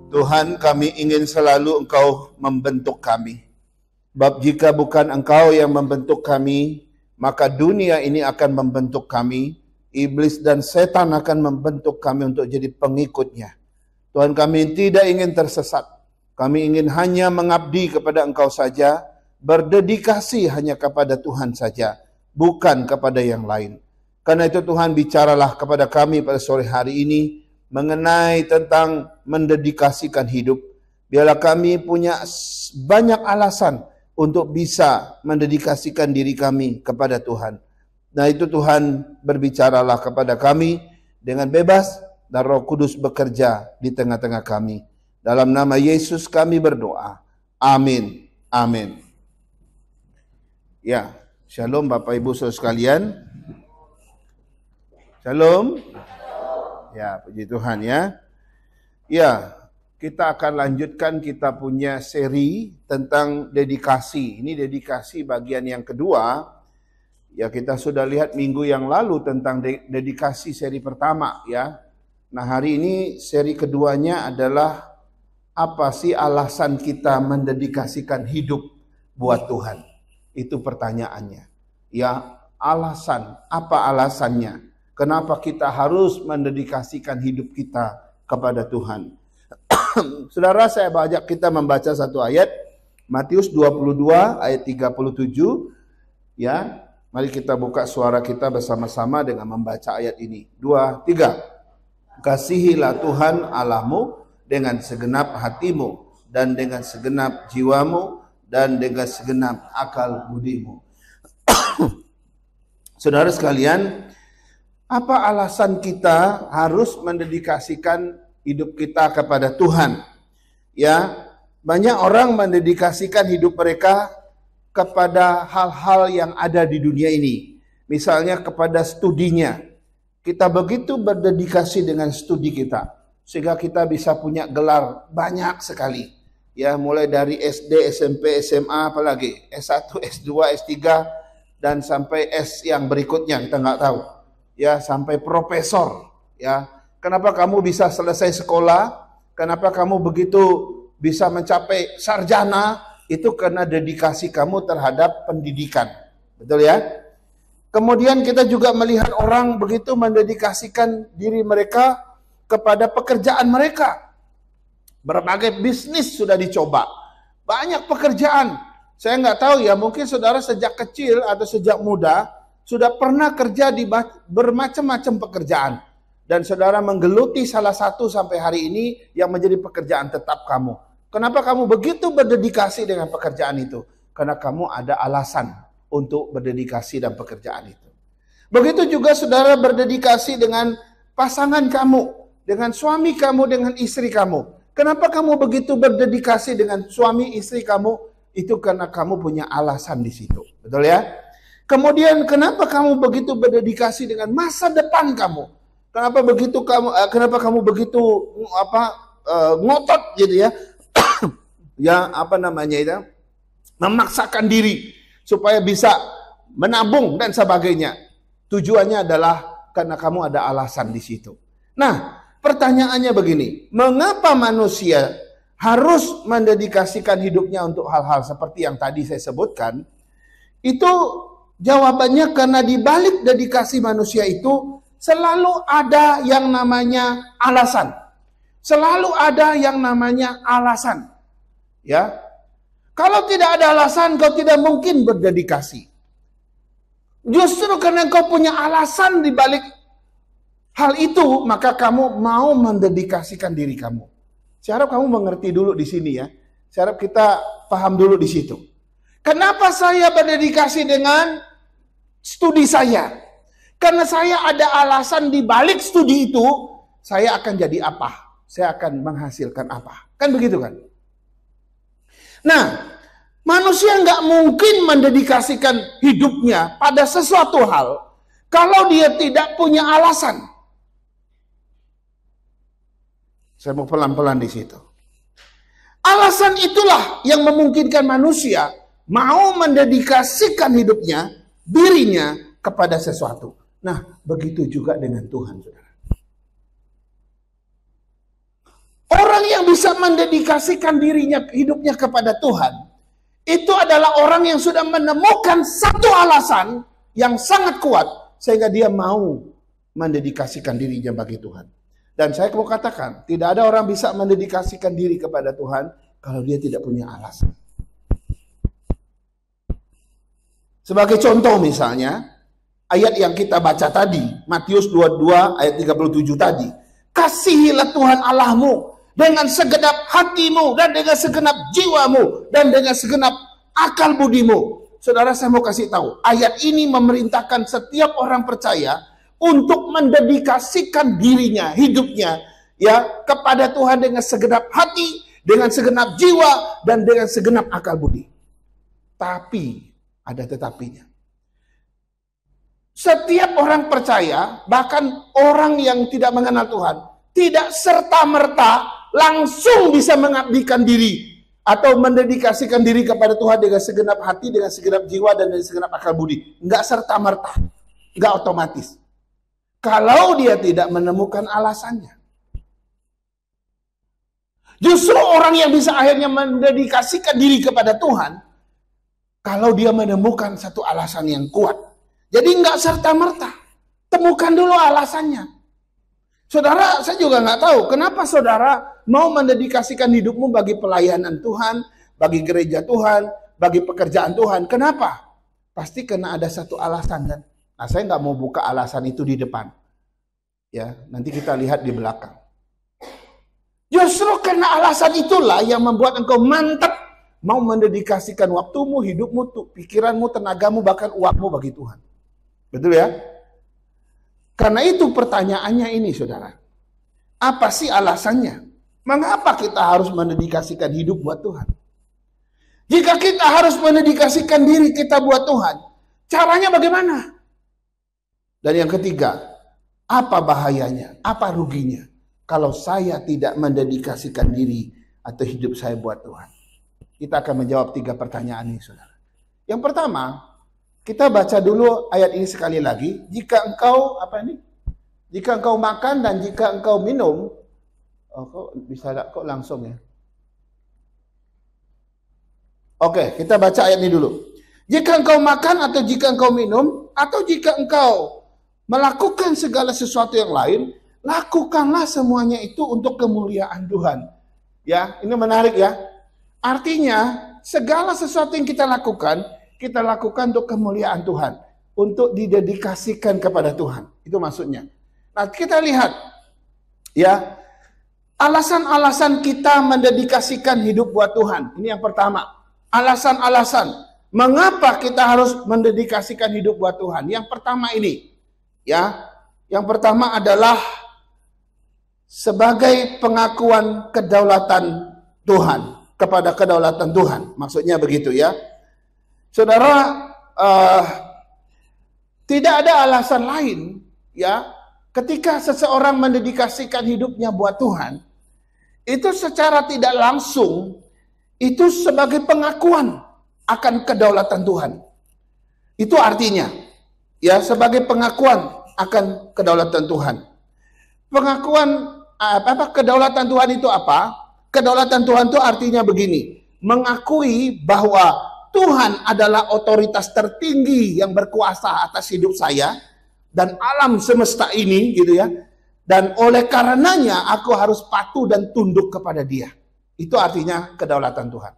Tuhan, kami ingin selalu Engkau membentuk kami. Sebab jika bukan Engkau yang membentuk kami, maka dunia ini akan membentuk kami. Iblis dan setan akan membentuk kami untuk jadi pengikutnya. Tuhan, kami tidak ingin tersesat. Kami ingin hanya mengabdi kepada Engkau saja, berdedikasi hanya kepada Tuhan saja, bukan kepada yang lain. Karena itu Tuhan, bicaralah kepada kami pada sore hari ini mengenai tentang mendedikasikan hidup. Biarlah kami punya banyak alasan untuk bisa mendedikasikan diri kami kepada Tuhan. Nah itu Tuhan, berbicaralah kepada kami dengan bebas dan Roh Kudus bekerja di tengah-tengah kami. Dalam nama Yesus kami berdoa. Amin. Amin. Ya, shalom Bapak Ibu Saudara sekalian. Shalom. Ya, puji Tuhan ya. Ya, kita akan lanjutkan, kita punya seri tentang dedikasi. Ini dedikasi bagian yang kedua. Ya, kita sudah lihat minggu yang lalu tentang dedikasi seri pertama ya. Nah, hari ini seri keduanya adalah apa sih alasan kita mendedikasikan hidup buat Tuhan? Itu pertanyaannya. Ya, alasan, apa alasannya? Kenapa kita harus mendedikasikan hidup kita kepada Tuhan? Saudara, saya ajak kita membaca satu ayat, Matius 22 ayat 37. Ya, mari kita buka suara kita bersama-sama dengan membaca ayat ini. 2, 3. Kasihilah Tuhan Allahmu dengan segenap hatimu dan dengan segenap jiwamu dan dengan segenap akal budimu. Saudara sekalian, apa alasan kita harus mendedikasikan hidup kita kepada Tuhan? Ya, banyak orang mendedikasikan hidup mereka kepada hal-hal yang ada di dunia ini. Misalnya kepada studinya. Kita begitu berdedikasi dengan studi kita, sehingga kita bisa punya gelar banyak sekali. Ya, mulai dari SD, SMP, SMA, apalagi S1, S2, S3, dan sampai S yang berikutnya kita nggak tahu. Ya, sampai profesor. Ya, kenapa kamu bisa selesai sekolah? Kenapa kamu begitu bisa mencapai sarjana? Itu karena dedikasi kamu terhadap pendidikan. Betul ya? Kemudian kita juga melihat orang begitu mendedikasikan diri mereka kepada pekerjaan mereka. Berbagai bisnis sudah dicoba. Banyak pekerjaan. Saya nggak tahu ya, mungkin saudara sejak kecil atau sejak muda sudah pernah kerja di bermacam-macam pekerjaan. Dan saudara menggeluti salah satu sampai hari ini yang menjadi pekerjaan tetap kamu. Kenapa kamu begitu berdedikasi dengan pekerjaan itu? Karena kamu ada alasan untuk berdedikasi dan pekerjaan itu. Begitu juga saudara berdedikasi dengan pasangan kamu, dengan suami kamu, dengan istri kamu. Kenapa kamu begitu berdedikasi dengan suami istri kamu? Itu karena kamu punya alasan di situ. Betul ya? Kemudian kenapa kamu begitu berdedikasi dengan masa depan kamu? Kenapa kamu begitu ngotot gitu ya? Ya, memaksakan diri supaya bisa menabung dan sebagainya. Tujuannya adalah karena kamu ada alasan di situ. Nah, pertanyaannya begini, mengapa manusia harus mendedikasikan hidupnya untuk hal-hal seperti yang tadi saya sebutkan? Itu jawabannya karena di balik dedikasi manusia itu selalu ada yang namanya alasan. Selalu ada yang namanya alasan. Ya. Kalau tidak ada alasan, kau tidak mungkin berdedikasi. Justru karena kau punya alasan di balik hal itu, maka kamu mau mendedikasikan diri kamu. Saya harap kamu mengerti dulu di sini ya. Saya harap kita paham dulu di situ. Kenapa saya berdedikasi dengan studi saya? Karena saya ada alasan di balik studi itu, saya akan jadi apa? Saya akan menghasilkan apa? Kan begitu kan? Nah, manusia nggak mungkin mendedikasikan hidupnya pada sesuatu hal kalau dia tidak punya alasan. Saya mau pelan-pelan di situ. Alasan itulah yang memungkinkan manusia mau mendedikasikan hidupnya, dirinya kepada sesuatu. Nah, begitu juga dengan Tuhan, saudara. Orang yang bisa mendedikasikan hidupnya kepada Tuhan, itu adalah orang yang sudah menemukan satu alasan yang sangat kuat sehingga dia mau mendedikasikan dirinya bagi Tuhan. Dan saya mau katakan, tidak ada orang bisa mendedikasikan diri kepada Tuhan kalau dia tidak punya alasan. Sebagai contoh misalnya, ayat yang kita baca tadi, Matius 22 ayat 37 tadi. Kasihilah Tuhan Allahmu dengan segenap hatimu dan dengan segenap jiwamu dan dengan segenap akal budimu. Saudara, saya mau kasih tahu, ayat ini memerintahkan setiap orang percaya untuk mendedikasikan dirinya, hidupnya ya kepada Tuhan dengan segenap hati, dengan segenap jiwa dan dengan segenap akal budi. Tapi ada tetapinya. Setiap orang percaya, bahkan orang yang tidak mengenal Tuhan, tidak serta-merta langsung bisa mengabdikan diri atau mendedikasikan diri kepada Tuhan dengan segenap hati, dengan segenap jiwa, dan dengan segenap akal budi. Enggak serta-merta, enggak otomatis. Kalau dia tidak menemukan alasannya. Justru orang yang bisa akhirnya mendedikasikan diri kepada Tuhan, kalau dia menemukan satu alasan yang kuat. Jadi enggak serta-merta. Temukan dulu alasannya. Saudara, saya juga nggak tahu kenapa saudara mau mendedikasikan hidupmu bagi pelayanan Tuhan, bagi gereja Tuhan, bagi pekerjaan Tuhan. Kenapa? Pasti karena ada satu alasan kan. Nah, saya nggak mau buka alasan itu di depan. Ya, nanti kita lihat di belakang. Justru karena alasan itulah yang membuat engkau mantap mau mendedikasikan waktumu, hidupmu, pikiranmu, tenagamu, bahkan uangmu bagi Tuhan. Betul ya? Karena itu pertanyaannya ini, saudara. Apa sih alasannya? Mengapa kita harus mendedikasikan hidup buat Tuhan? Jika kita harus mendedikasikan diri kita buat Tuhan, caranya bagaimana? Dan yang ketiga, apa bahayanya? Apa ruginya? Kalau saya tidak mendedikasikan diri atau hidup saya buat Tuhan. Kita akan menjawab 3 pertanyaan ini, saudara. Yang pertama, kita baca dulu ayat ini sekali lagi. Jika engkau, jika engkau makan dan jika engkau minum, kok bisa kok langsung ya? Oke, kita baca ayat ini dulu. Jika engkau makan atau jika engkau minum, atau jika engkau melakukan segala sesuatu yang lain, lakukanlah semuanya itu untuk kemuliaan Tuhan. Ya, ini menarik ya. Artinya, segala sesuatu yang kita lakukan untuk kemuliaan Tuhan, untuk didedikasikan kepada Tuhan. Itu maksudnya. Nah, kita lihat ya, alasan-alasan kita mendedikasikan hidup buat Tuhan. Ini yang pertama. Alasan-alasan mengapa kita harus mendedikasikan hidup buat Tuhan. Yang pertama ini, ya. Yang pertama adalah sebagai pengakuan kedaulatan Tuhan, kepada kedaulatan Tuhan. Maksudnya begitu ya. Saudara, tidak ada alasan lain ya, ketika seseorang mendedikasikan hidupnya buat Tuhan, itu secara tidak langsung itu sebagai pengakuan akan kedaulatan Tuhan. Itu artinya ya, sebagai pengakuan akan kedaulatan Tuhan. Pengakuan kedaulatan Tuhan itu apa? Kedaulatan Tuhan itu artinya begini, mengakui bahwa Tuhan adalah otoritas tertinggi yang berkuasa atas hidup saya dan alam semesta ini gitu ya. Dan oleh karenanya aku harus patuh dan tunduk kepada Dia. Itu artinya kedaulatan Tuhan.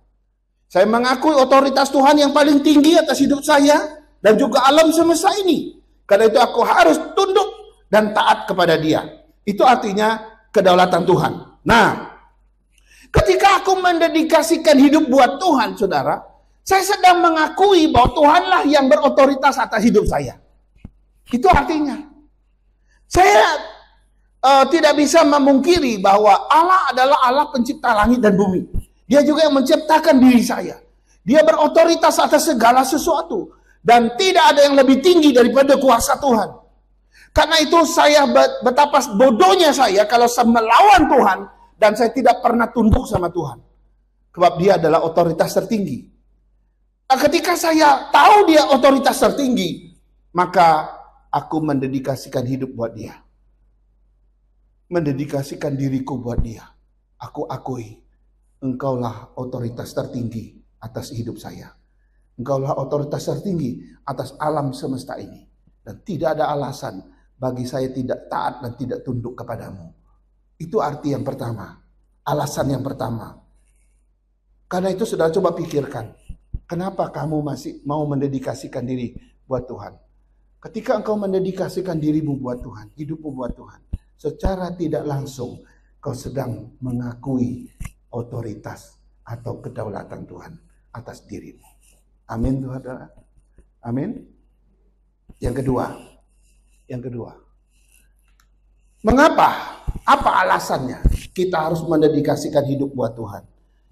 Saya mengakui otoritas Tuhan yang paling tinggi atas hidup saya dan juga alam semesta ini. Karena itu aku harus tunduk dan taat kepada Dia. Itu artinya kedaulatan Tuhan. Nah, ketika aku mendedikasikan hidup buat Tuhan, saudara, saya sedang mengakui bahwa Tuhanlah yang berotoritas atas hidup saya. Itu artinya. Saya tidak bisa memungkiri bahwa Allah adalah Allah pencipta langit dan bumi. Dia juga yang menciptakan diri saya. Dia berotoritas atas segala sesuatu. Dan tidak ada yang lebih tinggi daripada kuasa Tuhan. Karena itu saya betapa bodohnya saya kalau saya melawan Tuhan dan saya tidak pernah tunduk sama Tuhan. Sebab Dia adalah otoritas tertinggi. Nah, ketika saya tahu Dia otoritas tertinggi, maka aku mendedikasikan hidup buat Dia. Mendedikasikan diriku buat Dia. aku akui Engkaulah otoritas tertinggi atas hidup saya. Engkaulah otoritas tertinggi atas alam semesta ini. Dan tidak ada alasan bagi saya tidak taat dan tidak tunduk kepadamu. Itu arti yang pertama. Alasan yang pertama. Karena itu saudara coba pikirkan. Kenapa kamu masih mau mendedikasikan diri buat Tuhan? Ketika engkau mendedikasikan dirimu buat Tuhan, hidupmu buat Tuhan, secara tidak langsung kau sedang mengakui otoritas atau kedaulatan Tuhan atas dirimu. Amin, Tuhan. Amin. Yang kedua. Mengapa? Apa alasannya kita harus mendedikasikan hidup buat Tuhan?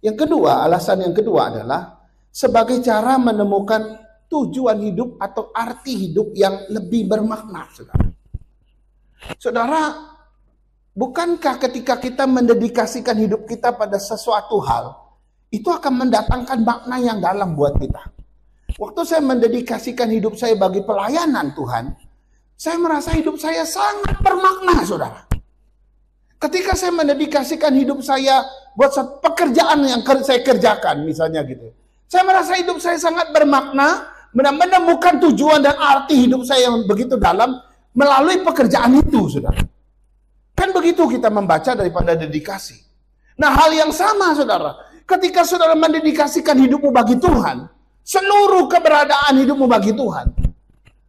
Alasan yang kedua adalah sebagai cara menemukan tujuan hidup atau arti hidup yang lebih bermakna, saudara. Saudara, bukankah ketika kita mendedikasikan hidup kita pada sesuatu hal, itu akan mendatangkan makna yang dalam buat kita? Waktu saya mendedikasikan hidup saya bagi pelayanan Tuhan, saya merasa hidup saya sangat bermakna, saudara. Ketika saya mendedikasikan hidup saya buat pekerjaan yang saya kerjakan, misalnya gitu, saya merasa hidup saya sangat bermakna, menemukan tujuan dan arti hidup saya yang begitu dalam melalui pekerjaan itu, saudara. Kan begitu kita membaca daripada dedikasi. Nah, hal yang sama, saudara. Ketika saudara mendedikasikan hidupmu bagi Tuhan, seluruh keberadaan hidupmu bagi Tuhan,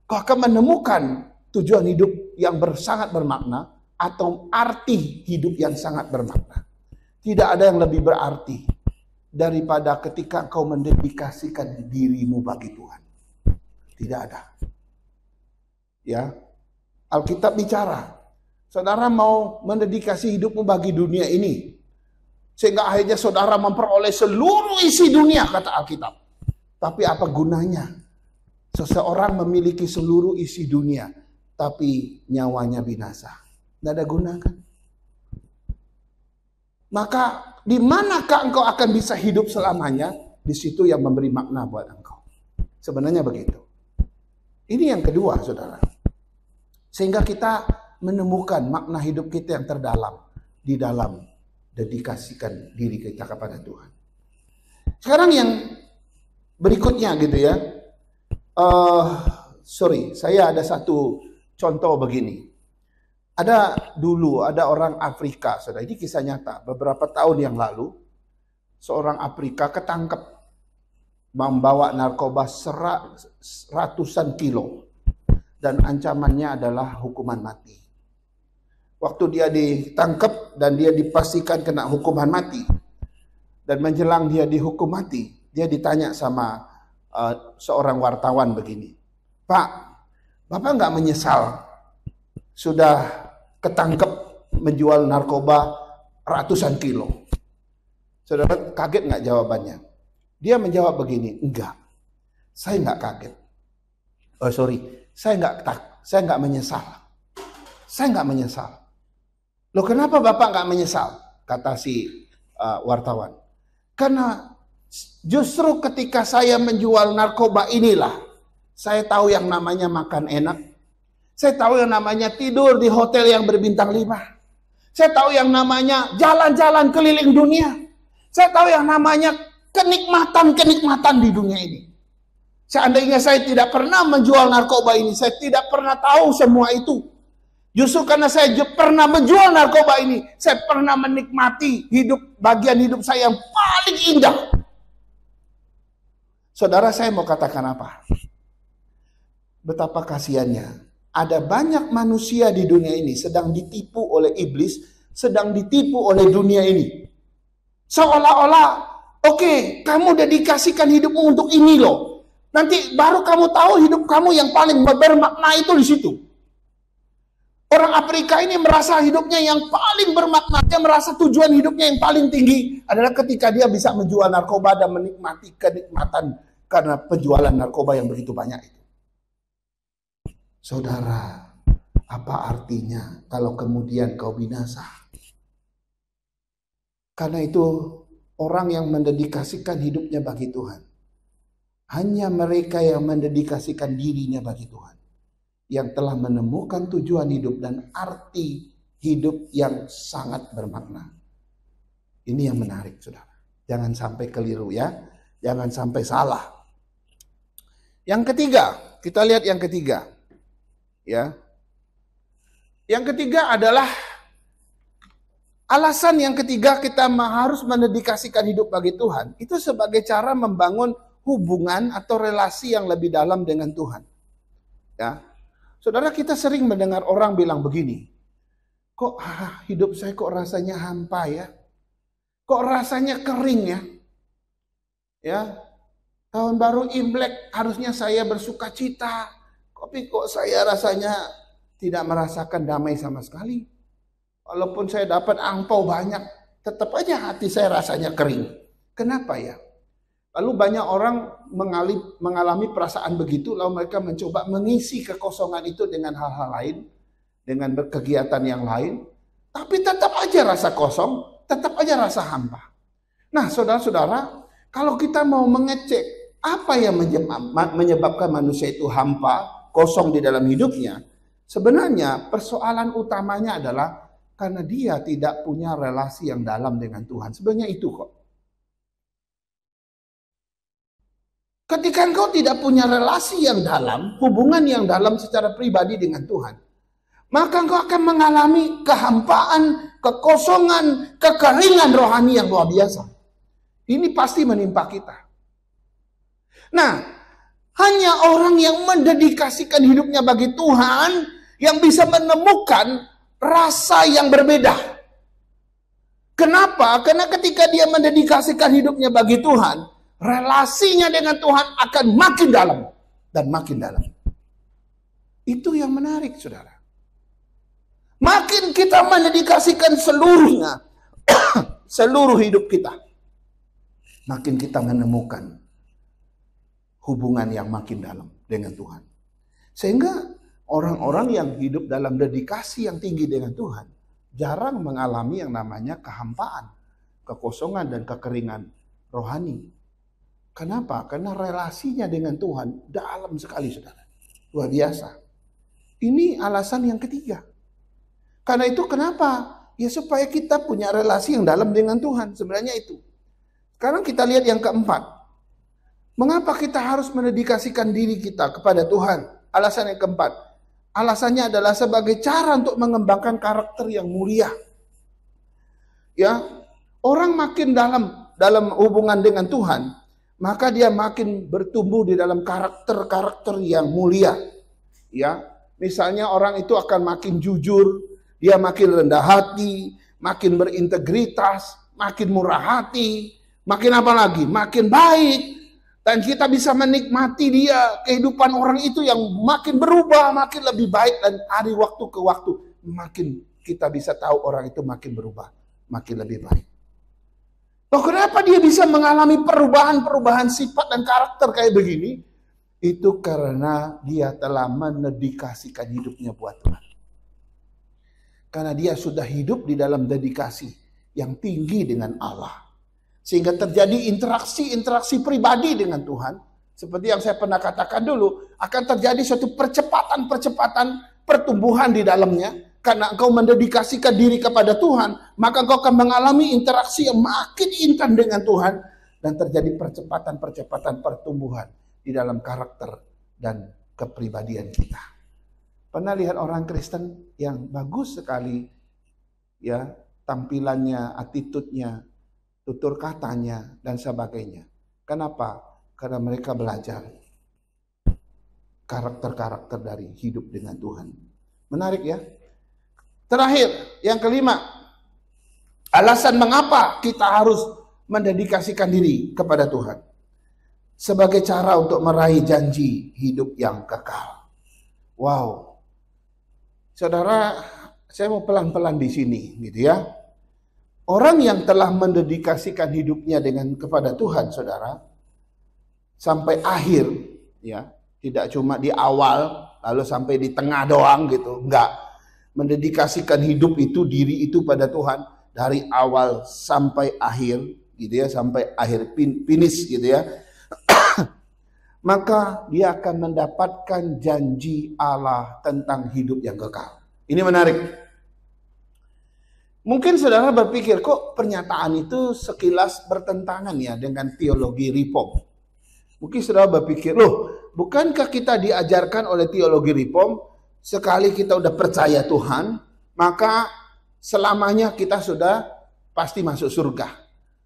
kau akan menemukan tujuan hidup yang sangat bermakna atau arti hidup yang sangat bermakna. Tidak ada yang lebih berarti daripada ketika kau mendedikasikan dirimu bagi Tuhan. Tidak ada. Ya, Alkitab bicara, saudara mau mendedikasi hidupmu bagi dunia ini, sehingga akhirnya saudara memperoleh seluruh isi dunia, kata Alkitab. Tapi apa gunanya seseorang memiliki seluruh isi dunia, tapi nyawanya binasa? Tidak ada guna, kan? Maka di manakah engkau akan bisa hidup selamanya? Di situ yang memberi makna buat engkau. Sebenarnya begitu. Ini yang kedua, saudara. Sehingga kita menemukan makna hidup kita yang terdalam di dalam dedikasikan diri kita kepada Tuhan. Sekarang yang berikutnya gitu ya. Saya ada satu contoh begini. Dulu ada orang Afrika, saudara. Ini kisah nyata. Beberapa tahun yang lalu, seorang Afrika ketangkep membawa narkoba ratusan kilo. Dan ancamannya adalah hukuman mati. Waktu dia ditangkap dan dia dipastikan kena hukuman mati. Dan menjelang dia dihukum mati, dia ditanya sama seorang wartawan begini. Pak, Bapak nggak menyesal sudah ketangkep menjual narkoba ratusan kilo? Saudara kaget nggak jawabannya? Dia menjawab begini, enggak, saya nggak kaget. Saya nggak menyesal. Saya nggak menyesal. Loh, kenapa Bapak nggak menyesal? Kata si wartawan. Karena justru ketika saya menjual narkoba inilah, saya tahu yang namanya makan enak. Saya tahu yang namanya tidur di hotel yang berbintang 5. Saya tahu yang namanya jalan-jalan keliling dunia. Saya tahu yang namanya kenikmatan-kenikmatan di dunia ini. Seandainya saya tidak pernah menjual narkoba ini, saya tidak pernah tahu semua itu. Justru karena saya pernah menjual narkoba ini, saya pernah menikmati bagian hidup saya yang paling indah. Saudara, saya mau katakan apa? Betapa kasihannya. Ada banyak manusia di dunia ini sedang ditipu oleh iblis, sedang ditipu oleh dunia ini. Seolah-olah, oke, kamu dedikasikan hidupmu untuk ini loh. Nanti baru kamu tahu hidup kamu yang paling bermakna itu di situ. Orang Afrika ini merasa hidupnya yang paling bermakna, dia merasa tujuan hidupnya yang paling tinggi adalah ketika dia bisa menjual narkoba dan menikmati kenikmatan karena penjualan narkoba yang begitu banyak itu. Saudara, apa artinya kalau kemudian kau binasa? Karena itu orang yang mendedikasikan hidupnya bagi Tuhan, hanya mereka yang mendedikasikan dirinya bagi Tuhan, yang telah menemukan tujuan hidup dan arti hidup yang sangat bermakna. Ini yang menarik, saudara. Jangan sampai keliru ya. Jangan sampai salah. Yang ketiga, kita lihat yang ketiga. Ya. Yang ketiga adalah alasan yang ketiga kita harus mendedikasikan hidup bagi Tuhan. Itu sebagai cara membangun hubungan atau relasi yang lebih dalam dengan Tuhan. Ya. Saudara, kita sering mendengar orang bilang begini. Kok hidup saya kok rasanya hampa ya? Kok rasanya kering ya? Ya. Tahun baru Imlek harusnya saya bersuka cita. Tapi kok saya rasanya tidak merasakan damai sama sekali. Walaupun saya dapat angpau banyak, tetap aja hati saya rasanya kering. Kenapa ya? Lalu banyak orang mengalami perasaan begitu, lalu mereka mencoba mengisi kekosongan itu dengan hal-hal lain, dengan berkegiatan yang lain, tapi tetap aja rasa kosong, tetap aja rasa hampa. Nah, saudara-saudara, kalau kita mau mengecek apa yang menyebabkan manusia itu hampa, kosong di dalam hidupnya, sebenarnya persoalan utamanya adalah karena dia tidak punya relasi yang dalam dengan Tuhan. Sebenarnya itu kok. Ketika engkau tidak punya relasi yang dalam, hubungan yang dalam secara pribadi dengan Tuhan, maka engkau akan mengalami kehampaan, kekosongan, kekeringan rohani yang luar biasa. Ini pasti menimpa kita. Nah, hanya orang yang mendedikasikan hidupnya bagi Tuhan yang bisa menemukan rasa yang berbeda. Kenapa? Karena ketika dia mendedikasikan hidupnya bagi Tuhan, relasinya dengan Tuhan akan makin dalam dan makin dalam. Itu yang menarik, saudara. Makin kita mendedikasikan seluruhnya, seluruh hidup kita, makin kita menemukan hubungan yang makin dalam dengan Tuhan. Sehingga orang-orang yang hidup dalam dedikasi yang tinggi dengan Tuhan jarang mengalami yang namanya kehampaan, kekosongan dan kekeringan rohani. Kenapa? Karena relasinya dengan Tuhan dalam sekali, saudara. Luar biasa. Ini alasan yang ketiga. Karena itu kenapa? Ya supaya kita punya relasi yang dalam dengan Tuhan. Sebenarnya itu. Sekarang kita lihat yang keempat. Mengapa kita harus mendedikasikan diri kita kepada Tuhan? Alasan yang keempat. Alasannya adalah sebagai cara untuk mengembangkan karakter yang mulia. Ya, orang makin dalam hubungan dengan Tuhan, maka dia makin bertumbuh di dalam karakter-karakter yang mulia. Ya, misalnya orang itu akan makin jujur, dia makin rendah hati, makin berintegritas, makin murah hati, makin apa lagi? Makin baik. Dan kita bisa menikmati dia, kehidupan orang itu yang makin berubah, makin lebih baik. Dan dari waktu ke waktu, makin kita bisa tahu orang itu makin berubah, makin lebih baik. Loh, kenapa dia bisa mengalami perubahan-perubahan sifat dan karakter kayak begini? Itu karena dia telah mendedikasikan hidupnya buat Tuhan. Karena dia sudah hidup di dalam dedikasi yang tinggi dengan Allah. Sehingga terjadi interaksi pribadi dengan Tuhan. Seperti yang saya pernah katakan dulu, akan terjadi suatu percepatan pertumbuhan di dalamnya. Karena engkau mendedikasikan diri kepada Tuhan, maka engkau akan mengalami interaksi yang makin intan dengan Tuhan. Dan terjadi percepatan pertumbuhan di dalam karakter dan kepribadian kita. Pernah lihat orang Kristen yang bagus sekali, ya, tampilannya, attitude-nya, tutur katanya, dan sebagainya. Kenapa? Karena mereka belajar karakter-karakter dari hidup dengan Tuhan. Menarik ya? Terakhir, yang kelima, alasan mengapa kita harus mendedikasikan diri kepada Tuhan. Sebagai cara untuk meraih janji hidup yang kekal. Wow. Saudara, saya mau pelan-pelan di sini, gitu ya. Orang yang telah mendedikasikan hidupnya kepada Tuhan, saudara, sampai akhir, ya, tidak cuma di awal, lalu sampai di tengah doang gitu, enggak. Mendedikasikan hidup itu, diri itu pada Tuhan dari awal sampai akhir, gitu ya, sampai akhir finish, gitu ya. Maka dia akan mendapatkan janji Allah tentang hidup yang kekal. Ini menarik. Mungkin saudara berpikir, kok pernyataan itu sekilas bertentangan ya dengan teologi reform. Mungkin saudara berpikir, loh, bukankah kita diajarkan oleh teologi reform, sekali kita udah percaya Tuhan, maka selamanya kita sudah pasti masuk surga.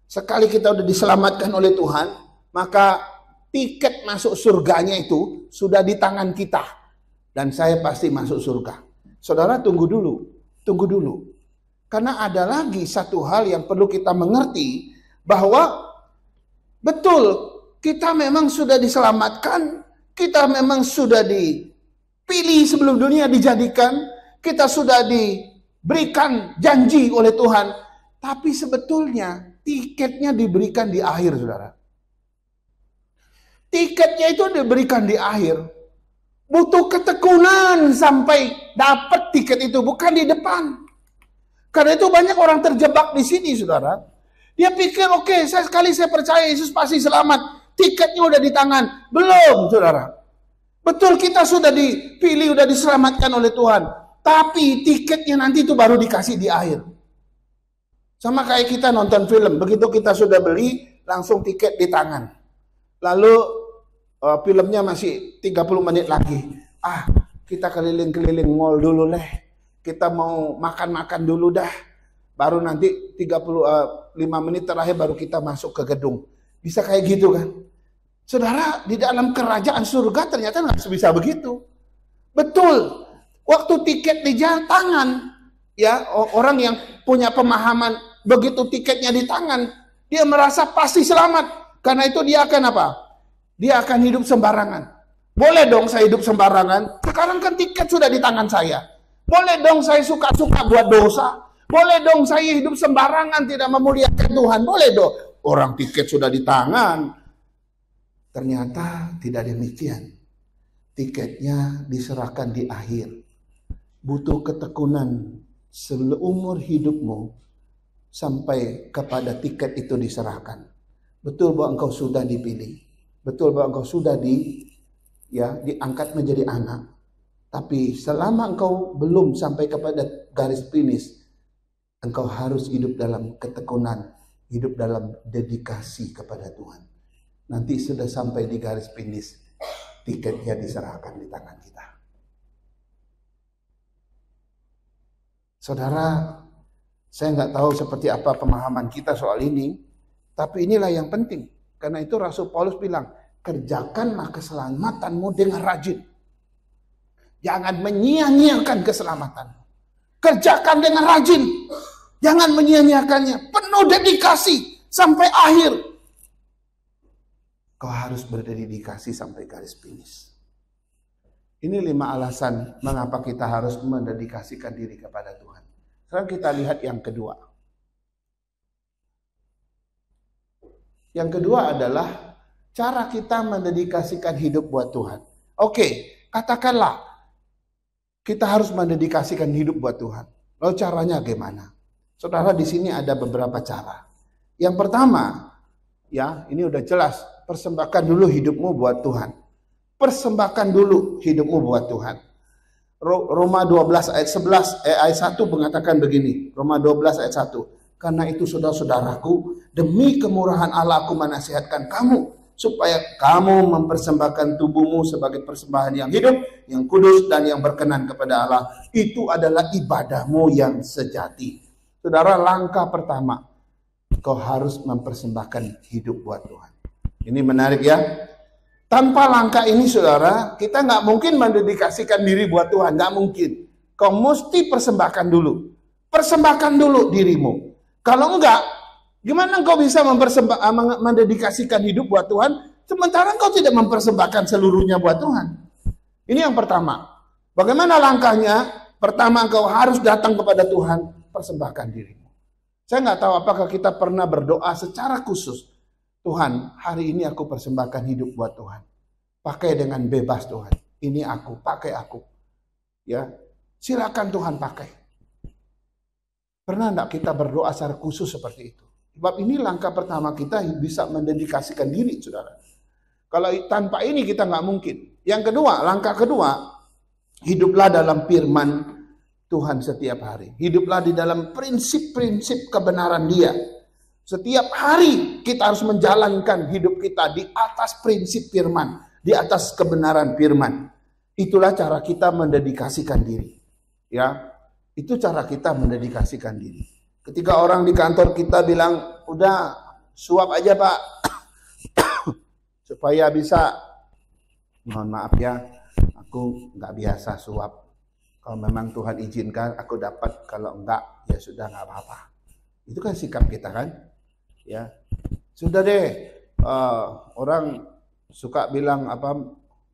Sekali kita udah diselamatkan oleh Tuhan, maka tiket masuk surganya itu sudah di tangan kita. Dan saya pasti masuk surga. Saudara tunggu dulu. Karena ada lagi satu hal yang perlu kita mengerti, bahwa betul kita memang sudah diselamatkan, kita memang sudah dipilih sebelum dunia dijadikan, kita sudah diberikan janji oleh Tuhan, tapi sebetulnya tiketnya diberikan di akhir, saudara. Tiketnya itu diberikan di akhir. Butuh ketekunan sampai dapat tiket itu, bukan di depan. Karena itu banyak orang terjebak di sini, saudara. Dia pikir, oke, sekali saya percaya Yesus pasti selamat. Tiketnya udah di tangan. Belum, saudara. Betul kita sudah dipilih, udah diselamatkan oleh Tuhan. Tapi tiketnya nanti itu baru dikasih di akhir. Sama kayak kita nonton film. Begitu kita sudah beli, langsung tiket di tangan. Lalu filmnya masih 30 menit lagi. Kita keliling-keliling mall dulu leh. Kita mau makan-makan dulu dah. Baru nanti 35 menit terakhir baru kita masuk ke gedung. Bisa kayak gitu kan? Saudara, di dalam kerajaan surga ternyata nggak bisa begitu. Betul. Waktu tiket di tangan, ya, orang yang punya pemahaman begitu tiketnya di tangan, dia merasa pasti selamat. Karena itu dia akan apa? Dia akan hidup sembarangan. Boleh dong saya hidup sembarangan. Sekarang kan tiket sudah di tangan saya. Boleh dong saya suka-suka buat dosa. Boleh dong saya hidup sembarangan, tidak memuliakan Tuhan. Boleh dong. Orang tiket sudah di tangan. Ternyata tidak demikian. Tiketnya diserahkan di akhir. Butuh ketekunan seumur hidupmu sampai kepada tiket itu diserahkan. Betul bahwa engkau sudah dipilih. Betul bahwa engkau sudah diangkat menjadi anak. Tapi selama engkau belum sampai kepada garis finish, engkau harus hidup dalam ketekunan, hidup dalam dedikasi kepada Tuhan. Nanti sudah sampai di garis finish, tiketnya diserahkan di tangan kita. Saudara, saya nggak tahu seperti apa pemahaman kita soal ini, tapi inilah yang penting. Karena itu Rasul Paulus bilang, kerjakanlah keselamatanmu dengan rajin. Jangan menyia-nyiakan keselamatan. Kerjakan dengan rajin. Jangan menyia-nyiakannya. Penuh dedikasi sampai akhir. Kau harus berdedikasi sampai garis finish. Ini 5 alasan mengapa kita harus mendedikasikan diri kepada Tuhan. Sekarang kita lihat yang kedua. Yang kedua adalah cara kita mendedikasikan hidup buat Tuhan. Oke, katakanlah kita harus mendedikasikan hidup buat Tuhan. Lalu caranya gimana? Saudara, di sini ada beberapa cara. Yang pertama, ya, ini udah jelas, persembahkan dulu hidupmu buat Tuhan. Persembahkan dulu hidupmu buat Tuhan. Roma 12 ayat 11 ayat 1 mengatakan begini. Roma 12 ayat 1. Karena itu saudara-saudaraku, demi kemurahan Allah aku menasihatkan kamu supaya kamu mempersembahkan tubuhmu sebagai persembahan yang hidup, yang kudus dan yang berkenan kepada Allah. Itu adalah ibadahmu yang sejati. Saudara, langkah pertama, kau harus mempersembahkan hidup buat Tuhan. Ini menarik ya. Tanpa langkah ini, saudara, kita nggak mungkin mendedikasikan diri buat Tuhan, nggak mungkin. Kau mesti persembahkan dulu. Persembahkan dulu dirimu. Kalau enggak, gimana engkau bisa mendedikasikan hidup buat Tuhan, sementara engkau tidak mempersembahkan seluruhnya buat Tuhan? Ini yang pertama. Bagaimana langkahnya? Pertama, engkau harus datang kepada Tuhan, persembahkan dirimu. Saya nggak tahu apakah kita pernah berdoa secara khusus. Tuhan, hari ini aku persembahkan hidup buat Tuhan. Pakai dengan bebas Tuhan. Ini aku, pakai aku. Ya, silakan Tuhan pakai. Pernah enggak kita berdoa secara khusus seperti itu? Sebab ini langkah pertama kita bisa mendedikasikan diri, saudara. Kalau tanpa ini kita nggak mungkin. Yang kedua, langkah kedua, hiduplah dalam firman Tuhan setiap hari. Hiduplah di dalam prinsip-prinsip kebenaran Dia. Setiap hari kita harus menjalankan hidup kita di atas prinsip firman, di atas kebenaran firman. Itulah cara kita mendedikasikan diri. Ya, itu cara kita mendedikasikan diri. Ketika orang di kantor kita bilang, udah suap aja Pak, supaya bisa, mohon maaf ya, aku nggak biasa suap. Kalau memang Tuhan izinkan aku dapat, kalau enggak ya sudah nggak apa-apa. Itu kan sikap kita kan, ya. Sudah deh, orang suka bilang apa,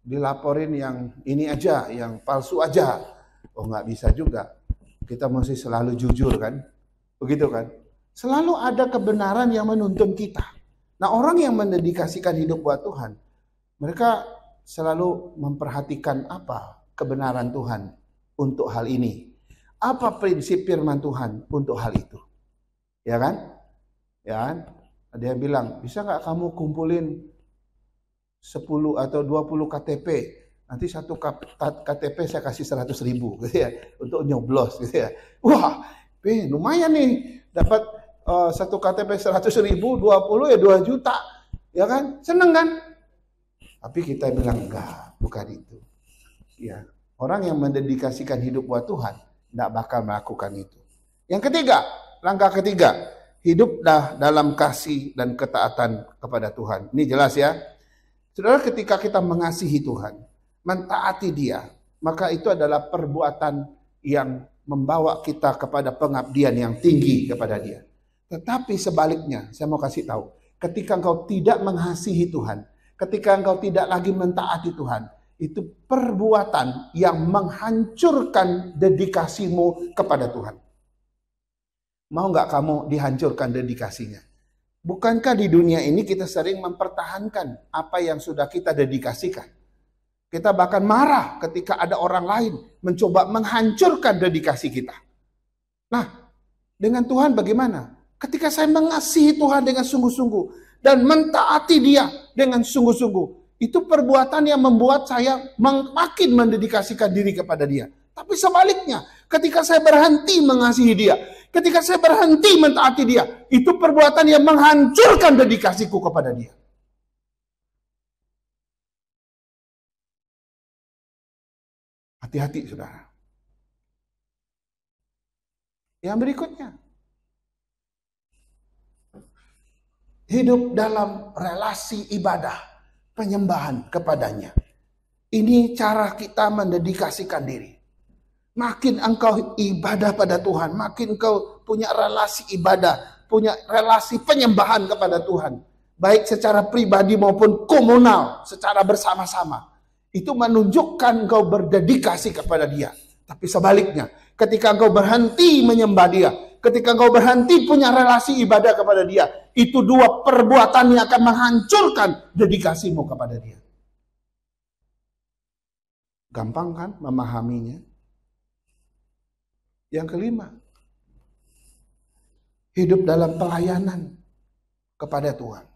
dilaporin yang ini aja, yang palsu aja. Oh nggak bisa juga. Kita mesti selalu jujur kan, begitu kan? Selalu ada kebenaran yang menuntun kita. Nah orang yang mendedikasikan hidup buat Tuhan, mereka selalu memperhatikan apa kebenaran Tuhan untuk hal ini. Apa prinsip firman Tuhan untuk hal itu? Ya kan? Ya kan? Ada yang bilang, bisa nggak kamu kumpulin 10 atau 20 KTP? Nanti satu KTP saya kasih 100.000 gitu ya, untuk nyoblos gitu ya. Wah, lumayan nih, dapat satu KTP 100.000, 20 ya 2 juta. Ya kan? Seneng kan? Tapi kita bilang enggak, bukan itu. Ya. Orang yang mendedikasikan hidup buat Tuhan tidak bakal melakukan itu. Yang ketiga, langkah ketiga, hiduplah dalam kasih dan ketaatan kepada Tuhan. Ini jelas ya. Saudara, ketika kita mengasihi Tuhan, mentaati Dia, maka itu adalah perbuatan yang membawa kita kepada pengabdian yang tinggi kepada Dia. Tetapi sebaliknya, saya mau kasih tahu, ketika engkau tidak mengasihi Tuhan, ketika engkau tidak lagi mentaati Tuhan, itu perbuatan yang menghancurkan dedikasimu kepada Tuhan. Mau nggak kamu dihancurkan dedikasinya? Bukankah di dunia ini kita sering mempertahankan apa yang sudah kita dedikasikan? Kita bahkan marah ketika ada orang lain mencoba menghancurkan dedikasi kita. Nah, dengan Tuhan bagaimana? Ketika saya mengasihi Tuhan dengan sungguh-sungguh dan mentaati Dia dengan sungguh-sungguh, itu perbuatan yang membuat saya makin mendedikasikan diri kepada Dia. Tapi sebaliknya, ketika saya berhenti mengasihi Dia, ketika saya berhenti mentaati Dia, itu perbuatan yang menghancurkan dedikasiku kepada Dia. Hati-hati, saudara. Yang berikutnya, hidup dalam relasi ibadah, penyembahan kepadanya. Ini cara kita mendedikasikan diri. Makin engkau ibadah pada Tuhan, makin engkau punya relasi ibadah, punya relasi penyembahan kepada Tuhan, baik secara pribadi maupun komunal, secara bersama-sama. Itu menunjukkan engkau berdedikasi kepada Dia. Tapi sebaliknya, ketika engkau berhenti menyembah Dia, ketika engkau berhenti punya relasi ibadah kepada Dia, itu dua perbuatan yang akan menghancurkan dedikasimu kepada Dia. Gampang kan memahaminya? Yang kelima, hidup dalam pelayanan kepada Tuhan.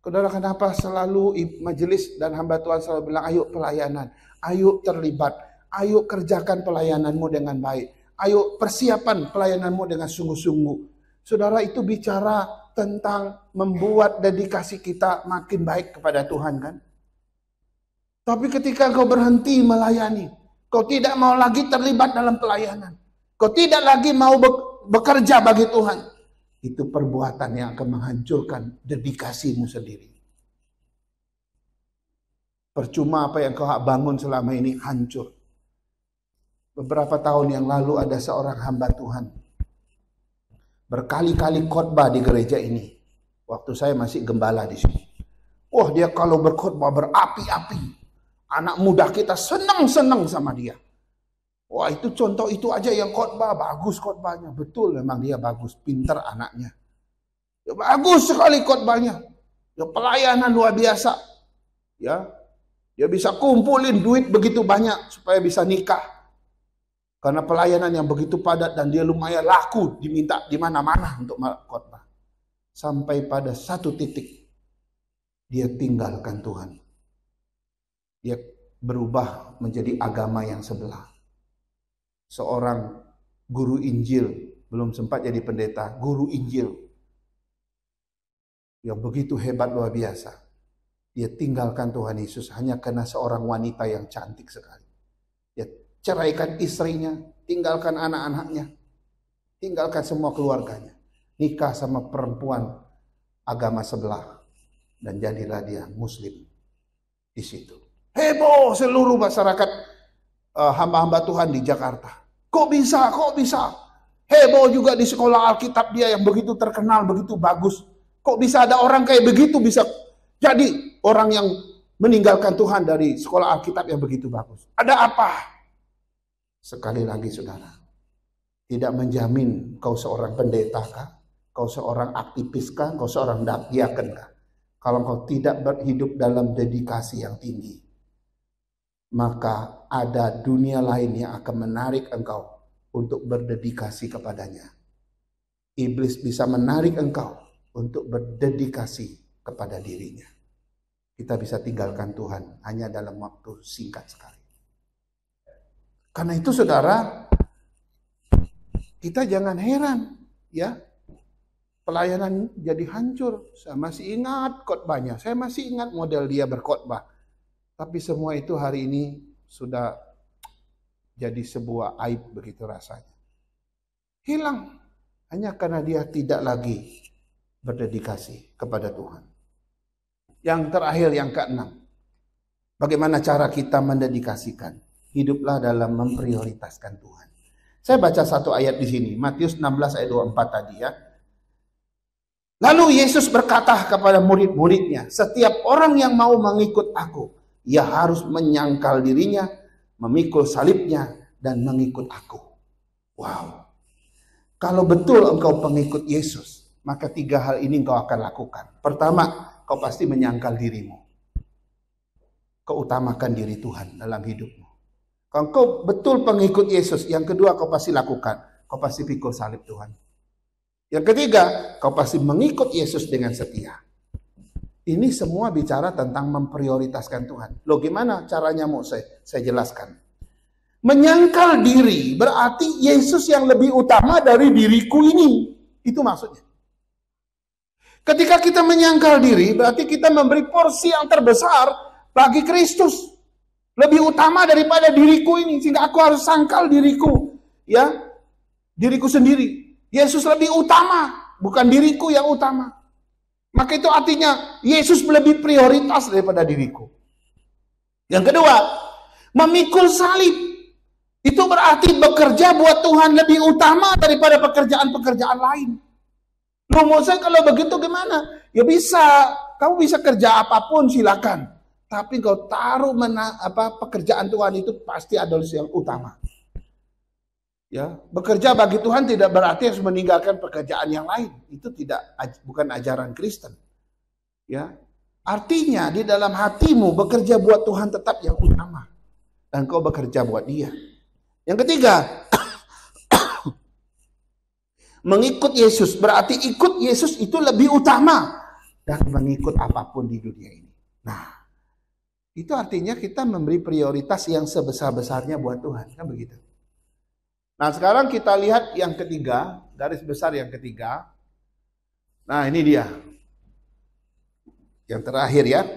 Saudara, kenapa selalu majelis dan hamba Tuhan selalu bilang, ayo pelayanan, ayo terlibat, ayo kerjakan pelayananmu dengan baik, ayo persiapan pelayananmu dengan sungguh-sungguh. Saudara, itu bicara tentang membuat dedikasi kita makin baik kepada Tuhan kan? Tapi ketika kau berhenti melayani, kau tidak mau lagi terlibat dalam pelayanan, kau tidak lagi mau bekerja bagi Tuhan, itu perbuatan yang akan menghancurkan dedikasimu sendiri. Percuma apa yang kau bangun selama ini hancur. Beberapa tahun yang lalu ada seorang hamba Tuhan berkali-kali khotbah di gereja ini. Waktu saya masih gembala di sini. Wah, dia kalau berkhotbah berapi-api. Anak muda kita senang-senang sama dia. Wah, itu contoh itu aja yang khotbah, bagus khotbahnya. Betul, memang dia bagus, pintar anaknya. Ya, bagus sekali khotbahnya. Ya, pelayanan luar biasa. Ya, dia bisa kumpulin duit begitu banyak supaya bisa nikah. Karena pelayanan yang begitu padat dan dia lumayan laku, diminta di mana-mana untuk khotbah. Sampai pada satu titik dia tinggalkan Tuhan. Dia berubah menjadi agama yang sebelah. seorang guru Injil, belum sempat jadi pendeta, guru Injil yang begitu hebat luar biasa. Dia tinggalkan Tuhan Yesus hanya karena seorang wanita yang cantik sekali. Dia ceraikan istrinya, tinggalkan anak-anaknya, tinggalkan semua keluarganya, nikah sama perempuan agama sebelah, dan jadilah dia Muslim di situ. Heboh seluruh masyarakat hamba-hamba Tuhan di Jakarta. Kok bisa? Kok bisa? Heboh juga di sekolah Alkitab dia yang begitu terkenal, begitu bagus. Kok bisa ada orang kayak begitu bisa jadi orang yang meninggalkan Tuhan dari sekolah Alkitab yang begitu bagus? Ada apa? Sekali lagi saudara, tidak menjamin kau seorang pendeta kah? Kau seorang aktivis kah? Kau seorang diaken kah? Kalau kau tidak berhidup dalam dedikasi yang tinggi, maka ada dunia lain yang akan menarik engkau untuk berdedikasi kepadanya. Iblis bisa menarik engkau untuk berdedikasi kepada dirinya. Kita bisa tinggalkan Tuhan hanya dalam waktu singkat sekali. Karena itu saudara, kita jangan heran ya, pelayanan jadi hancur. Saya masih ingat khotbahnya, saya masih ingat model dia berkhotbah. Tapi semua itu hari ini sudah jadi sebuah aib begitu rasanya. Hilang hanya karena dia tidak lagi berdedikasi kepada Tuhan. Yang terakhir, yang keenam. Bagaimana cara kita mendedikasikan? Hiduplah dalam memprioritaskan Tuhan. Saya baca satu ayat di sini, Matius 16 ayat 24 tadi ya. Lalu Yesus berkata kepada murid-muridnya, setiap orang yang mau mengikut aku, ia harus menyangkal dirinya, memikul salibnya, dan mengikut aku. Wow. Kalau betul engkau pengikut Yesus, maka 3 hal ini engkau akan lakukan. Pertama, kau pasti menyangkal dirimu. Kau utamakan diri Tuhan dalam hidupmu. Kalau engkau betul pengikut Yesus, yang kedua kau pasti lakukan. Kau pasti pikul salib Tuhan. Yang ketiga, kau pasti mengikut Yesus dengan setia. Ini semua bicara tentang memprioritaskan Tuhan. Loh gimana caranya mau saya jelaskan. Menyangkal diri berarti Yesus yang lebih utama dari diriku ini. Itu maksudnya. Ketika kita menyangkal diri berarti kita memberi porsi yang terbesar bagi Kristus. Lebih utama daripada diriku ini. Sehingga aku harus sangkal diriku. Ya, diriku sendiri. Yesus lebih utama, bukan diriku yang utama. Maka itu artinya Yesus lebih prioritas daripada diriku. Yang kedua, memikul salib. Itu berarti bekerja buat Tuhan lebih utama daripada pekerjaan-pekerjaan lain. Loh Moses kalau begitu gimana? Ya bisa, kamu bisa kerja apapun silakan. Tapi kau taruh pekerjaan Tuhan itu pasti adalah yang utama. Ya, bekerja bagi Tuhan tidak berarti harus meninggalkan pekerjaan yang lain. Itu bukan ajaran Kristen. Ya, artinya di dalam hatimu bekerja buat Tuhan tetap yang utama, dan kau bekerja buat Dia. Yang ketiga, mengikut Yesus berarti ikut Yesus itu lebih utama dan mengikut apapun di dunia ini. Nah, itu artinya kita memberi prioritas yang sebesar-besarnya buat Tuhan, kan begitu? Nah sekarang kita lihat yang ketiga, garis besar yang ketiga. Nah ini dia. Yang terakhir ya.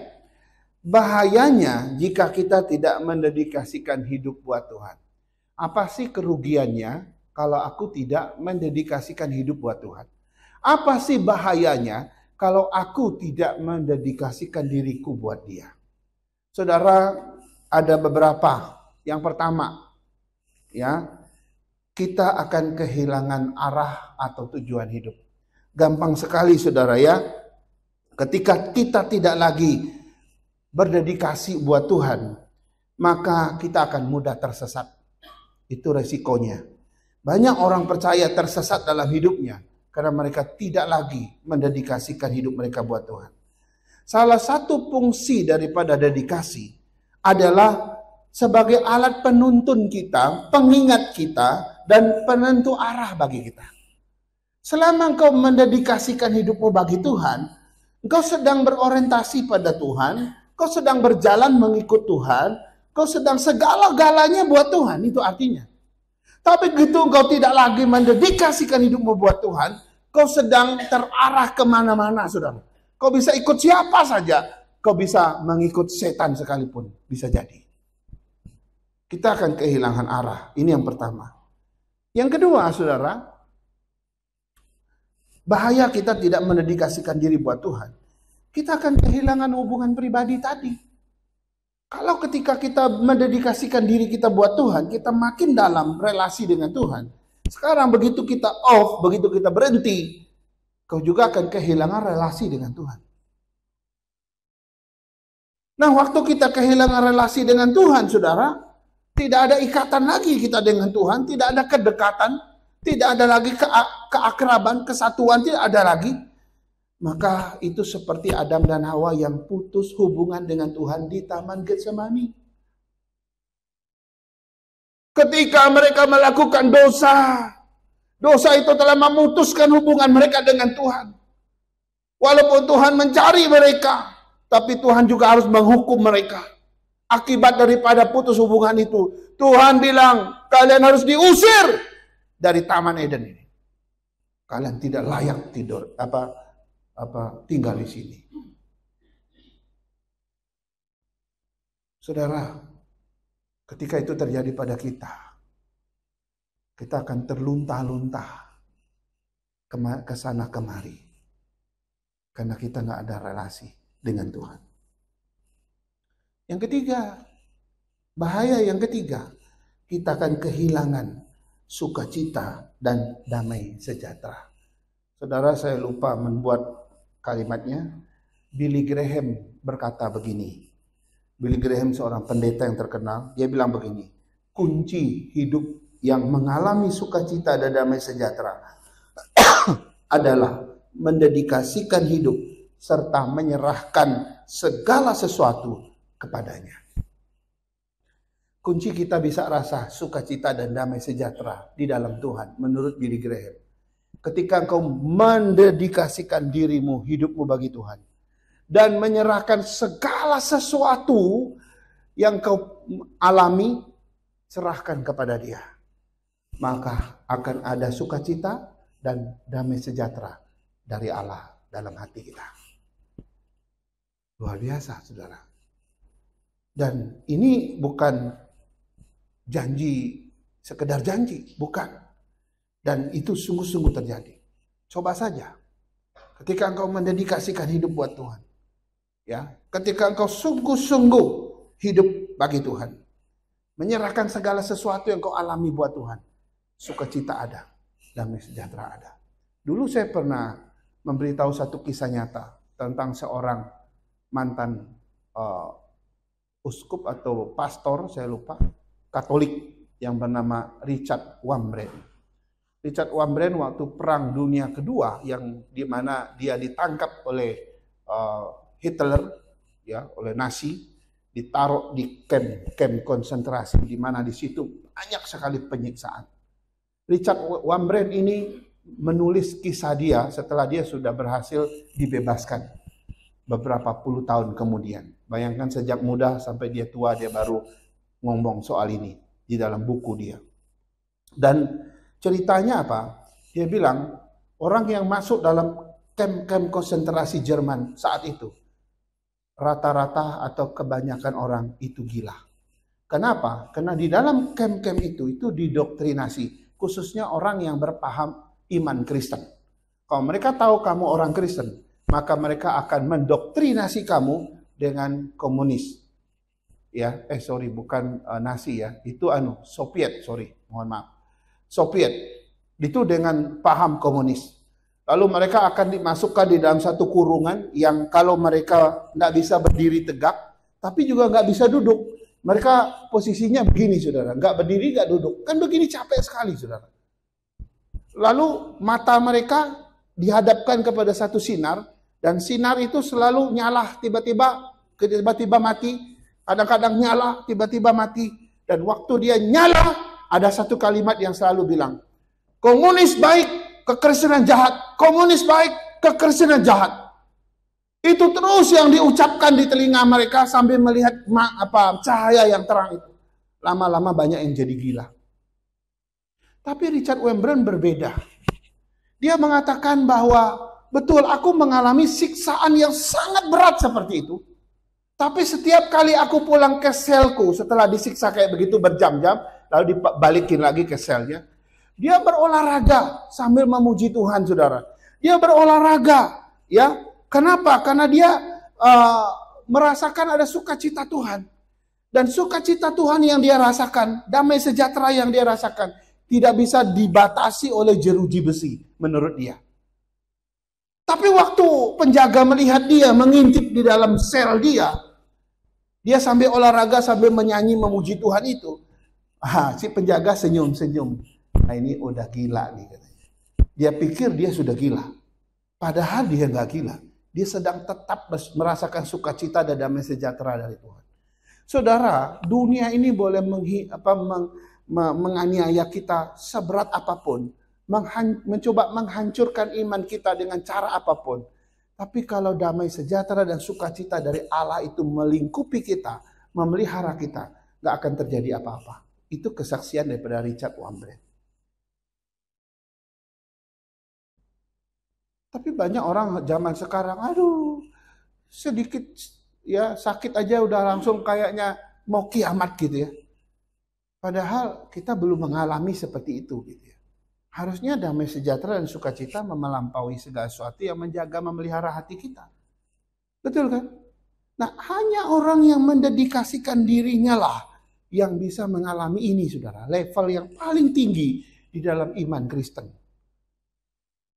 Bahayanya jika kita tidak mendedikasikan hidup buat Tuhan. Apa sih kerugiannya kalau aku tidak mendedikasikan hidup buat Tuhan? Apa sih bahayanya kalau aku tidak mendedikasikan diriku buat Dia? Saudara, ada beberapa. Yang pertama, ya, kita akan kehilangan arah atau tujuan hidup. Gampang sekali saudara ya. Ketika kita tidak lagi berdedikasi buat Tuhan, maka kita akan mudah tersesat. Itu resikonya. Banyak orang percaya tersesat dalam hidupnya karena mereka tidak lagi mendedikasikan hidup mereka buat Tuhan. Salah satu fungsi daripada dedikasi adalah sebagai alat penuntun kita, pengingat kita, dan penentu arah bagi kita. Selama engkau mendedikasikan hidupmu bagi Tuhan, engkau sedang berorientasi pada Tuhan, engkau sedang berjalan mengikut Tuhan, engkau sedang segala-galanya buat Tuhan, itu artinya. Tapi begitu engkau tidak lagi mendedikasikan hidupmu buat Tuhan, kau sedang terarah kemana-mana, saudara. Kau bisa ikut siapa saja. Kau bisa mengikut setan sekalipun. Bisa jadi. Kita akan kehilangan arah. Ini yang pertama. Yang kedua, saudara, bahaya kita tidak mendedikasikan diri buat Tuhan. Kita akan kehilangan hubungan pribadi tadi. Kalau ketika kita mendedikasikan diri kita buat Tuhan, kita makin dalam relasi dengan Tuhan. Sekarang begitu kita off, begitu kita berhenti, kau juga akan kehilangan relasi dengan Tuhan. Nah, waktu kita kehilangan relasi dengan Tuhan, saudara, tidak ada ikatan lagi kita dengan Tuhan, tidak ada kedekatan, tidak ada lagi keakraban, kesatuan, tidak ada lagi. Maka itu seperti Adam dan Hawa yang putus hubungan dengan Tuhan di Taman Getsemani. Ketika mereka melakukan dosa, dosa itu telah memutuskan hubungan mereka dengan Tuhan. Walaupun Tuhan mencari mereka, tapi Tuhan juga harus menghukum mereka. Akibat daripada putus hubungan itu, Tuhan bilang, kalian harus diusir dari Taman Eden ini. Kalian tidak layak tinggal di sini. Saudara, ketika itu terjadi pada kita akan terlunta-lunta ke sana kemari. Karena kita nggak ada relasi dengan Tuhan. Yang ketiga, bahaya yang ketiga, kita akan kehilangan sukacita dan damai sejahtera. Saudara, saya lupa membuat kalimatnya. Billy Graham berkata begini. Billy Graham seorang pendeta yang terkenal. Dia bilang begini. Kunci hidup yang mengalami sukacita dan damai sejahtera adalah mendedikasikan hidup serta menyerahkan segala sesuatu kepadanya. Kunci kita bisa rasa sukacita dan damai sejahtera di dalam Tuhan menurut Billy Graham. Ketika engkau mendedikasikan dirimu, hidupmu bagi Tuhan. Dan menyerahkan segala sesuatu yang kau alami, serahkan kepada Dia. Maka akan ada sukacita dan damai sejahtera dari Allah dalam hati kita. Luar biasa, saudara. Dan ini bukan janji, sekedar janji, bukan. Dan itu sungguh-sungguh terjadi. Coba saja. Ketika engkau mendedikasikan hidup buat Tuhan. Ya, ketika engkau sungguh-sungguh hidup bagi Tuhan. Menyerahkan segala sesuatu yang kau alami buat Tuhan. Sukacita ada. Damai sejahtera ada. Dulu saya pernah memberitahu satu kisah nyata. Tentang seorang mantan uskup atau pastor, saya lupa. Katolik yang bernama Richard Wurmbrand. Richard Wurmbrand waktu Perang Dunia Kedua yang di mana dia ditangkap oleh Hitler, ya, oleh Nazi, ditaruh di kamp konsentrasi di mana di situ banyak sekali penyiksaan. Richard Wurmbrand ini menulis kisah dia setelah dia sudah berhasil dibebaskan beberapa puluh tahun kemudian. Bayangkan sejak muda sampai dia tua dia baru ngomong soal ini di dalam buku dia. Dan ceritanya apa? Dia bilang orang yang masuk dalam kamp-kamp konsentrasi Jerman saat itu rata-rata atau kebanyakan orang itu gila. Kenapa? Karena di dalam kamp-kamp itu didoktrinasi, khususnya orang yang berpaham iman Kristen. Kalau mereka tahu kamu orang Kristen, maka mereka akan mendoktrinasi kamu dengan komunis. Ya, bukan Nazi ya, itu Soviet, mohon maaf. Soviet itu dengan paham komunis. Lalu mereka akan dimasukkan di dalam satu kurungan yang kalau mereka nggak bisa berdiri tegak, tapi juga nggak bisa duduk. Mereka posisinya begini, saudara, nggak berdiri, nggak duduk. Kan begini capek sekali, saudara. Lalu mata mereka dihadapkan kepada satu sinar, dan sinar itu selalu nyala, tiba-tiba mati, kadang-kadang nyala, tiba-tiba mati. Dan waktu dia nyala, ada satu kalimat yang selalu bilang, komunis baik, kekristenan jahat. Komunis baik, kekristenan jahat. Itu terus yang diucapkan di telinga mereka sambil melihat cahaya yang terang itu. Lama-lama banyak yang jadi gila. Tapi Richard Wurmbrand berbeda. Dia mengatakan bahwa betul aku mengalami siksaan yang sangat berat seperti itu. Tapi setiap kali aku pulang ke selku setelah disiksa kayak begitu berjam-jam, lalu dibalikin lagi ke selnya, dia berolahraga sambil memuji Tuhan, saudara. Dia berolahraga, ya. Kenapa? Karena dia merasakan ada sukacita Tuhan. Dan sukacita Tuhan yang dia rasakan, damai sejahtera yang dia rasakan, tidak bisa dibatasi oleh jeruji besi, menurut dia. Tapi waktu penjaga melihat dia mengintip di dalam sel dia sambil olahraga, sambil menyanyi memuji Tuhan itu, si penjaga senyum-senyum. Nah ini udah gila nih katanya. Dia pikir dia sudah gila. Padahal dia nggak gila. Dia sedang tetap merasakan sukacita dan damai sejahtera dari Tuhan. Saudara, dunia ini boleh menganiaya kita seberat apapun, mencoba menghancurkan iman kita dengan cara apapun. Tapi kalau damai sejahtera dan sukacita dari Allah itu melingkupi kita, memelihara kita, gak akan terjadi apa-apa. Itu kesaksian daripada Richard Wurmbrand. Tapi banyak orang zaman sekarang, aduh, sedikit ya sakit aja udah langsung kayaknya mau kiamat gitu ya. Padahal kita belum mengalami seperti itu gitu ya. Harusnya damai sejahtera dan sukacita melampaui segala sesuatu yang menjaga memelihara hati kita. Betul kan? Nah, hanya orang yang mendedikasikan dirinya lah yang bisa mengalami ini, saudara. Level yang paling tinggi di dalam iman Kristen.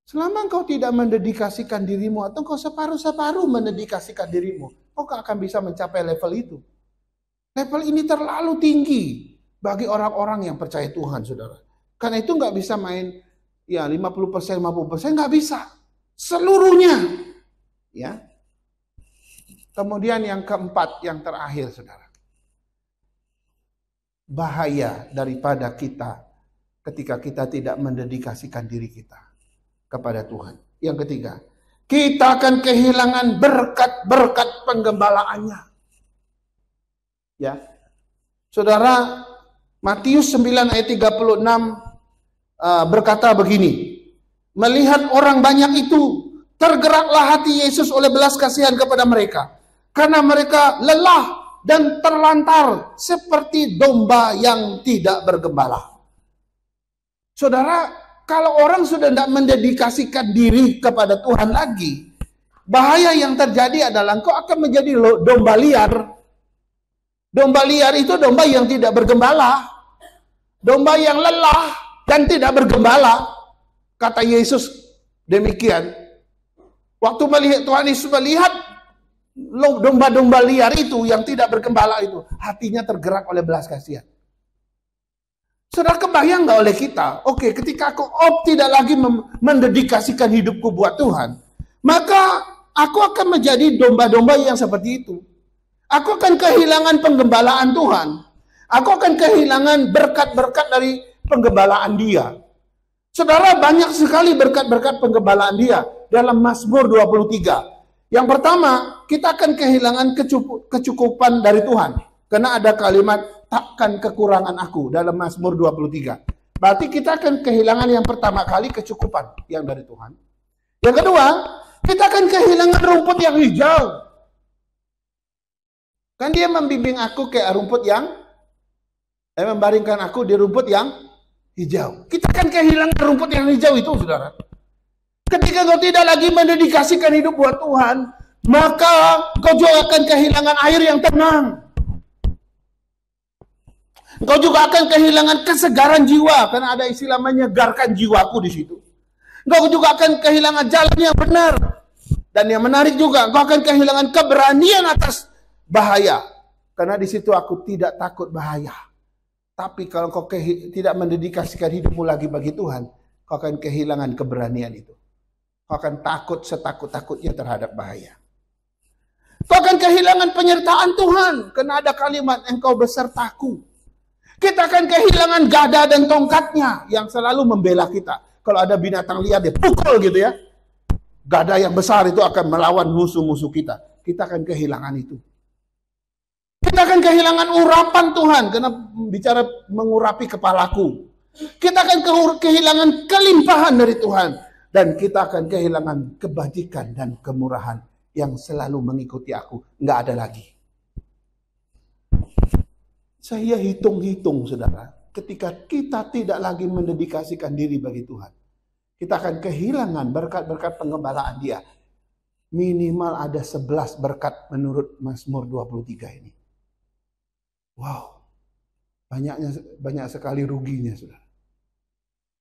Selama engkau tidak mendedikasikan dirimu atau engkau separuh-separuh mendedikasikan dirimu, kau gak akan bisa mencapai level itu. Level ini terlalu tinggi bagi orang-orang yang percaya Tuhan, saudara. Karena itu nggak bisa main ya 50%, 50%, nggak bisa. Seluruhnya. Ya. Kemudian yang keempat, yang terakhir, saudara. Bahaya daripada kita ketika kita tidak mendedikasikan diri kita kepada Tuhan. Yang ketiga, kita akan kehilangan berkat-berkat penggembalaannya. Ya. Saudara, Matius 9 ayat 36 berkata begini, melihat orang banyak itu, tergeraklah hati Yesus oleh belas kasihan kepada mereka, karena mereka lelah dan terlantar seperti domba yang tidak bergembala. Saudara, kalau orang sudah tidak mendedikasikan diri kepada Tuhan lagi, bahaya yang terjadi adalah engkau akan menjadi domba liar. Domba liar itu domba yang tidak bergembala. Domba yang lelah dan tidak bergembala. Kata Yesus demikian. Waktu melihat Tuhan Yesus melihat domba-domba liar itu yang tidak bergembala itu, hatinya tergerak oleh belas kasihan. Saudara, kebayang nggak oleh kita? Oke, ketika aku tidak lagi mendedikasikan hidupku buat Tuhan, maka aku akan menjadi domba-domba yang seperti itu. Aku akan kehilangan penggembalaan Tuhan. Aku akan kehilangan berkat-berkat dari penggembalaan Dia. Saudara, banyak sekali berkat-berkat penggembalaan Dia dalam Mazmur 23. Yang pertama, kita akan kehilangan kecukupan dari Tuhan. Karena ada kalimat, takkan kekurangan aku dalam Mazmur 23. Berarti kita akan kehilangan yang pertama kali kecukupan yang dari Tuhan. Yang kedua, kita akan kehilangan rumput yang hijau. Kan Dia membimbing aku kayak rumput yang membaringkan aku di rumput yang hijau. Kita akan kehilangan rumput yang hijau itu, saudara. Ketika kau tidak lagi mendedikasikan hidup buat Tuhan, maka kau juga akan kehilangan air yang tenang. Kau juga akan kehilangan kesegaran jiwa, karena ada istilah menyegarkan jiwaku di situ. Kau juga akan kehilangan jalan yang benar. Dan yang menarik juga, kau akan kehilangan keberanian atas bahaya. Karena di situ aku tidak takut bahaya. Tapi kalau kau tidak mendedikasikan hidupmu lagi bagi Tuhan, kau akan kehilangan keberanian itu. Kau akan takut setakut-takutnya terhadap bahaya. Kau akan kehilangan penyertaan Tuhan, karena ada kalimat engkau besertaku. Kita akan kehilangan gada dan tongkatnya yang selalu membela kita. Kalau ada binatang liar dia pukul gitu ya. Gada yang besar itu akan melawan musuh-musuh kita. Kita akan kehilangan itu. Kita akan kehilangan urapan Tuhan, karena bicara mengurapi kepalaku. Kita akan kehilangan kelimpahan dari Tuhan. Dan kita akan kehilangan kebajikan dan kemurahan yang selalu mengikuti aku. Nggak ada lagi. Saya hitung-hitung, saudara. Ketika kita tidak lagi mendedikasikan diri bagi Tuhan, kita akan kehilangan berkat-berkat pengembalaan Dia. Minimal ada 11 berkat menurut Mazmur 23 ini. Wow. Banyak sekali ruginya, saudara.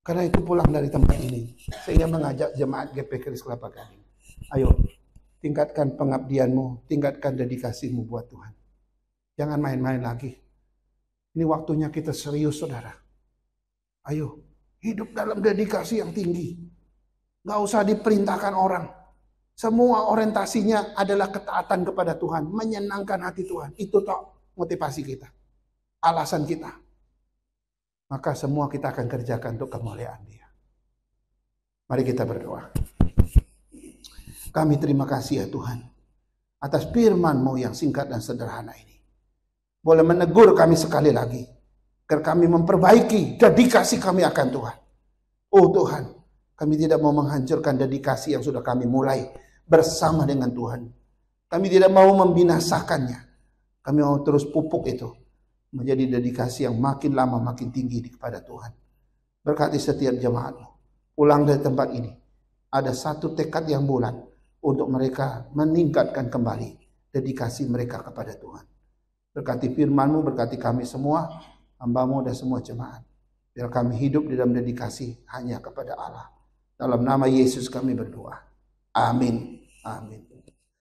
Karena itu pulang dari tempat ini, saya mengajak jemaat GP Kris Kelapa Gading. Ayo, tingkatkan pengabdianmu, tingkatkan dedikasimu buat Tuhan. Jangan main-main lagi. Ini waktunya kita serius, saudara. Ayo, hidup dalam dedikasi yang tinggi. Gak usah diperintahkan orang. Semua orientasinya adalah ketaatan kepada Tuhan, menyenangkan hati Tuhan. Itu tok motivasi kita, alasan kita. Maka semua kita akan kerjakan untuk kemuliaan Dia. Mari kita berdoa. Kami terima kasih ya Tuhan, atas firman-Mu yang singkat dan sederhana ini. Boleh menegur kami sekali lagi, agar kami memperbaiki dedikasi kami akan Tuhan. Oh Tuhan, kami tidak mau menghancurkan dedikasi yang sudah kami mulai bersama dengan Tuhan. Kami tidak mau membinasakannya. Kami mau terus pupuk itu menjadi dedikasi yang makin lama makin tinggi kepada Tuhan. Berkati setiap jemaat-Mu. Pulang dari tempat ini, ada satu tekad yang bulat untuk mereka meningkatkan kembali dedikasi mereka kepada Tuhan. Berkati firman-Mu, berkati kami semua, hamba-Mu dan semua jemaat. Biar kami hidup di dalam dedikasi hanya kepada Allah. Dalam nama Yesus kami berdoa. Amin. Amin.